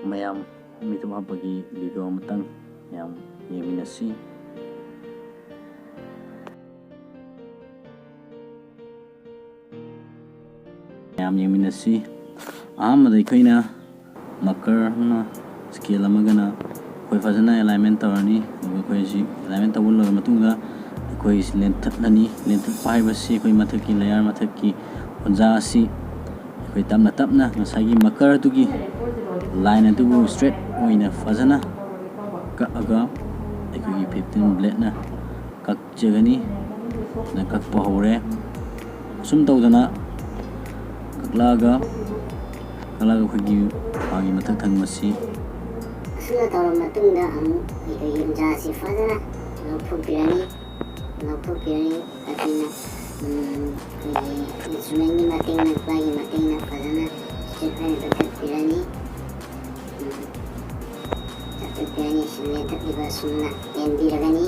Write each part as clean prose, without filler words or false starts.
mayam ꯃꯤꯊꯨꯞ ꯍꯥꯞꯄꯒꯤ video ꯑꯃꯇꯪ ꯃꯌꯥꯝ ꯌꯦꯡꯃꯤꯟꯅꯁꯤ. ꯑꯍꯥꯟꯕꯗ ꯑꯩꯈꯣꯏꯅ ꯃꯀꯔꯅ ꯁ꯭ꯀꯦꯜ ꯑꯃꯒꯅ ꯑꯩꯈꯣꯏ ꯐꯖꯅ ꯑꯦꯂꯥꯏꯟꯃꯦꯟ ꯇꯧꯔꯅꯤ. ꯑꯗꯨꯒ ꯑꯩꯈꯣꯏꯁꯤ ꯑꯦꯂꯥꯏꯟꯃꯦꯟ ꯇꯧꯕ ꯂꯣꯏꯔꯕ ꯃꯇꯨꯡꯗ ꯑꯩꯈꯣꯏ ꯂꯦꯟꯊꯠꯂꯅꯤ. ꯂꯦꯟꯊꯠꯄ ꯍꯥꯏꯕꯁꯤ ꯑꯩꯈꯣꯏ ꯃꯊꯛꯀꯤ ꯂꯦꯌꯔ ꯃꯊꯛꯀꯤ ꯎꯟꯖꯥ ꯑꯁꯤ ꯑꯩꯈꯣꯏ ꯇꯞꯅ ꯇꯞꯅ ꯉꯁꯥꯏꯒꯤ ꯃꯀꯔ ꯑꯗꯨꯒꯤ ꯂꯥꯏꯟ ꯑꯗꯨꯕꯨ ꯁꯇ꯭ꯔꯦꯠ ꯑꯣꯏꯅ ꯐꯖꯅ ꯀꯛꯑꯒ ꯑꯩꯈꯣꯏꯒꯤ 15 ꯕ꯭ꯂꯦꯗꯅ ꯀꯛꯆꯒꯅꯤ. ꯀꯛꯄ ꯍꯧꯔꯦ. ꯑꯁꯨꯝ ꯇꯧꯗꯅ ꯀꯛꯂꯛꯑꯒ ꯑꯩꯈꯣꯏꯒꯤ ꯃꯥꯒꯤ ꯃꯊꯛ ꯊꯪꯕꯁꯤ ꯑꯁꯨꯝꯅ ꯇꯧꯔꯕ ꯃꯇꯨꯡꯗ ꯑꯃꯨꯛ ꯑꯩꯈꯣꯏꯒꯤ ꯎꯟꯖꯥꯁꯤ ꯐꯖꯅ ꯂꯧꯊꯣꯛꯄꯤꯔꯅꯤ. ꯑꯩꯈꯣꯏꯅ ꯑꯩꯈꯣꯏꯒꯤ ꯏꯟꯁꯇ꯭ꯔꯨꯃꯦꯟꯒꯤ ꯃꯇꯦꯡꯅ ꯈꯨꯠꯂꯥꯏꯒꯤ ꯃꯇꯦꯡꯅ ꯐꯖꯅ ꯁꯇ꯭ꯔꯦꯠ ꯑꯣꯏꯅ ꯀꯛꯊꯠꯄꯤꯔꯅꯤ. ꯂꯦꯟꯊꯠꯂꯤꯕ ꯑꯁꯨꯝꯅ ꯂꯦꯟꯕꯤꯔꯒꯅꯤ.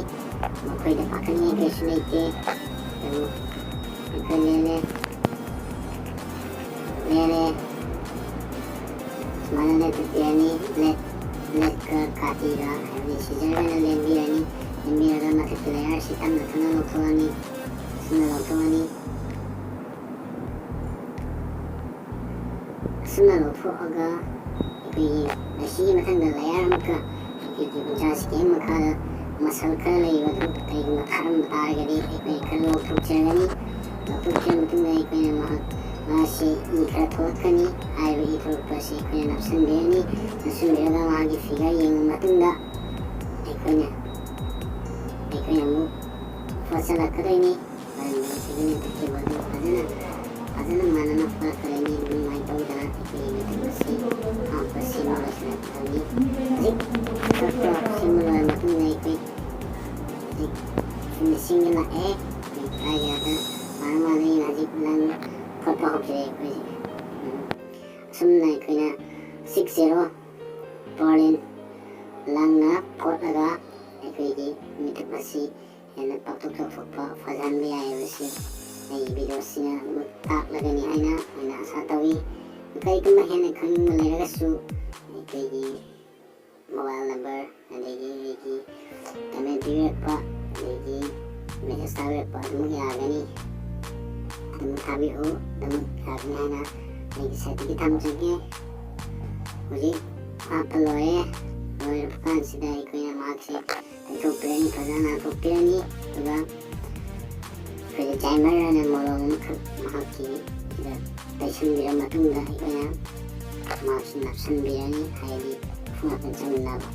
ꯃꯈꯣꯏꯗ ꯄꯥꯈꯠꯅꯤꯡꯉꯥꯏ ꯀꯩꯁꯨ ꯂꯩꯇꯦ. ꯑꯗꯨ ꯑꯩꯈꯣꯏ ꯂꯦꯜꯂꯦ. ꯁꯨꯃꯥꯏꯅ ꯂꯦꯟꯊꯠꯄꯤꯔꯅꯤ. ꯕ꯭ꯂꯦꯗꯀ ꯀꯥꯇꯤꯒ ꯍꯥꯏꯕꯗꯤ ꯁꯤꯖꯔꯒꯅ ꯂꯦꯟꯕꯤꯔꯅꯤ. ꯂꯦꯟꯕꯤꯔꯒ ꯃꯊꯛꯀꯤ ꯂꯦꯌꯔꯁꯤ ꯇꯞꯅ ꯇꯞꯅ ꯂꯧꯊꯣꯛꯑꯅꯤ. ꯑꯁꯨꯝꯅ ꯂꯧꯊꯣꯛꯑꯅꯤ. ꯑꯁꯨꯝꯅ ꯂꯧꯊꯣꯛꯑꯒ ꯑꯩꯈꯣꯏꯒꯤ ꯑꯁꯤꯒꯤ ꯃꯊꯪꯗ ꯂꯦꯌꯔ ꯑꯃꯨꯛꯀ ꯑꯩꯈꯣꯏꯒꯤ ꯎꯟꯖꯥꯁꯤꯒꯤ ꯍꯦꯛ ꯃꯈꯥꯗ ꯃꯁꯜ ꯈꯔ ꯂꯩꯕꯗꯨ ꯀꯩꯒꯨꯝꯕ ꯊꯥꯔꯝꯕ ꯇꯥꯔꯒꯗꯤ ꯑꯩꯈꯣꯏ ꯈꯔ ꯂꯧꯊꯣꯛꯆꯒꯅꯤ. ꯂꯧꯊꯣꯛꯆꯔꯕ ꯃꯇꯨꯡꯗ ꯑꯩꯈꯣꯏꯅ ꯃꯥꯁꯤ ꯏ ꯈꯔ ꯊꯣꯛꯂꯛꯀꯅꯤ. ꯍꯥꯏꯔꯤꯕ ꯏ ꯊꯣꯛꯂꯛꯄ ꯑꯁꯤ ꯑꯩꯈꯣꯏꯅ ꯅꯞꯁꯤꯟꯕꯤꯔꯅꯤ. ꯅꯞꯁꯤꯟꯕꯤꯔꯒ ꯃꯥꯒꯤ ꯐꯤꯒꯔ ꯌꯦꯡꯕ ꯃꯇꯨꯡꯗ ꯑꯩꯈꯣꯏꯅ ꯑꯃꯨꯛ ꯐꯣꯠꯆꯜꯂꯛꯀꯗꯣꯏꯅꯤ. ꯐꯖꯅ ꯃꯥꯟꯅꯅ ꯐꯣꯠꯂꯛꯀꯗꯣꯏꯅꯤ. ꯑꯗꯨꯃꯥꯏꯅ ꯇꯧꯗꯅ ꯑꯩꯈꯣꯏꯒꯤ ꯃꯊꯛ ꯑꯁꯤ ꯁꯦꯝꯕ ꯂꯣꯏꯁꯤꯜꯂꯛꯀꯗꯣꯏꯅꯤ. ꯁꯦꯝꯕ ꯂꯣꯏꯔꯕ ꯃꯇꯨꯡꯗ ꯑꯩꯈꯣꯏ ꯐꯤꯅꯤꯁꯤꯡꯗ ꯂꯥꯛꯑꯦ. ꯀꯥꯏꯖꯗ ꯃꯥꯗꯒꯤꯅ ꯍꯧꯖꯤꯛ ꯂꯪ ꯐꯣꯠꯄ ꯍꯧꯖꯔꯦ ꯑꯩꯈꯣꯏꯁꯦ. ꯑꯁꯨꯝꯅ ꯑꯩꯈꯣꯏꯅ 6-0 ꯄꯣꯔꯂꯤꯟ ꯂꯪꯅ ꯐꯣꯠꯂꯒ ꯑꯩꯈꯣꯏꯒꯤ ꯃꯤꯊꯨꯞ ꯑꯁꯤ ꯍꯦꯟꯅ ꯄꯥꯛꯊꯣꯛ ꯆꯥꯎꯊꯣꯛꯄ ꯐꯖꯍꯟꯕ ꯌꯥꯏ ꯍꯥꯏꯕꯁꯤ ꯑꯩꯒꯤ ꯚꯤꯗꯤꯑꯣꯁꯤꯅ ꯑꯗꯨꯝ ꯇꯥꯛꯂꯒꯅꯤ ꯍꯥꯏꯅ ꯑꯩꯅ ꯑꯁꯥ ꯇꯧꯏ. ꯀꯔꯤꯒꯨꯝꯕ ꯍꯦꯟꯅ ꯈꯪꯅꯤꯡꯕ ꯂꯩꯔꯒꯁꯨ ꯑꯩꯈꯣꯏꯒꯤ ꯃꯣꯕꯥꯏꯜ ꯅꯝꯕꯔ ꯑꯗꯒꯤ ꯑꯩꯒꯤ ꯀꯃꯦꯟ ꯄꯤꯕꯤꯔꯛꯄ ꯑꯗꯒꯤ ꯃꯦꯁꯦꯖ ꯊꯥꯕꯤꯔꯛꯄ ꯑꯗꯨꯃꯛ ꯌꯥꯒꯅꯤ. ꯑꯗꯨꯃꯛ ꯊꯥꯕꯤꯔꯛꯎ. ꯑꯗꯨꯃꯛ ꯌꯥꯒꯅꯤ ꯍꯥꯏꯅ ꯑꯩꯒꯤ ꯁꯥꯏꯠꯇꯒꯤ ꯊꯝꯖꯒꯦ. ꯍꯧꯖꯤꯛ ꯍꯥꯞꯄ ꯂꯣꯏꯔꯕ ꯀꯥꯟꯁꯤꯗ ꯑꯩꯈꯣꯏꯅ ꯃꯍꯥꯛꯁꯦ ꯇꯩꯊꯣꯛꯄꯤꯔꯅꯤ. ꯐꯖꯅ ꯅꯥꯟꯊꯣꯛꯄꯤꯔꯅꯤ. ꯑꯗꯨꯒ ꯑꯩꯈꯣꯏꯒꯤ ꯖꯥꯏꯃꯔ ꯑꯅ ꯃꯣꯂꯣꯝ ꯑꯃꯈꯛ ꯃꯍꯥꯛꯀꯤ ꯁꯤꯗ ꯇꯩꯁꯤꯟꯕꯤꯔ ꯃꯇꯨꯡꯗ ꯑꯩꯈꯣꯏꯅ ꯃꯍꯥꯛꯁꯤ ꯅꯞꯁꯤꯟꯕꯤꯔꯅꯤ. ꯍꯥꯏꯗꯤ ꯉꯥꯛꯇꯪ ꯆꯪꯃꯤꯟꯅꯕ